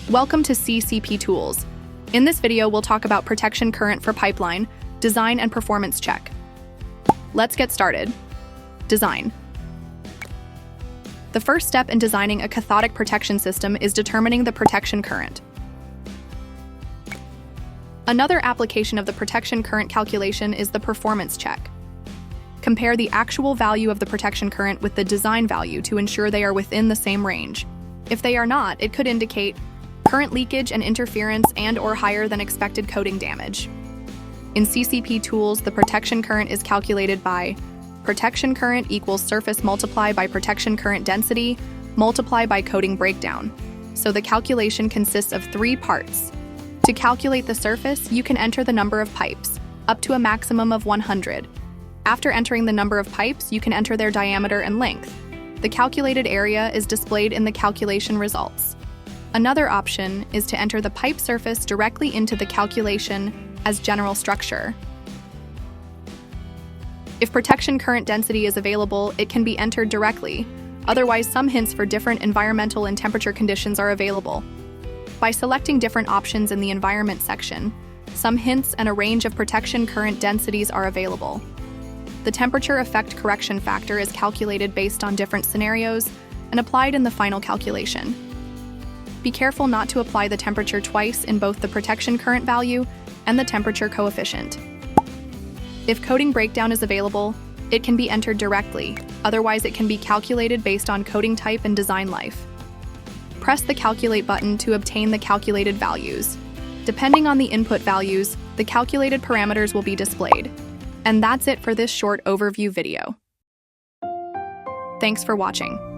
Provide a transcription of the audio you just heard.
Welcome to CCPTools. In this video, we'll talk about protection current for pipeline, design and performance check. Let's get started. Design. The first step in designing a cathodic protection system is determining the protection current. Another application of the protection current calculation is the performance check. Compare the actual value of the protection current with the design value to ensure they are within the same range. If they are not, it could indicate current leakage and interference and/or higher than expected coating damage. In CCPTools, the protection current is calculated by protection current equals surface multiplied by protection current density multiplied by coating breakdown. So the calculation consists of 3 parts. To calculate the surface, you can enter the number of pipes, up to a maximum of 100. After entering the number of pipes, you can enter their diameter and length. The calculated area is displayed in the calculation results. Another option is to enter the pipe surface directly into the calculation as general structure. If protection current density is available, it can be entered directly. Otherwise, some hints for different environmental and temperature conditions are available. By selecting different options in the environment section, some hints and a range of protection current densities are available. The temperature effect correction factor is calculated based on different scenarios and applied in the final calculation. Be careful not to apply the temperature twice in both the protection current value and the temperature coefficient. If coating breakdown is available, it can be entered directly, otherwise it can be calculated based on coating type and design life. Press the Calculate button to obtain the calculated values. Depending on the input values, the calculated parameters will be displayed. And that's it for this short overview video. Thanks for watching.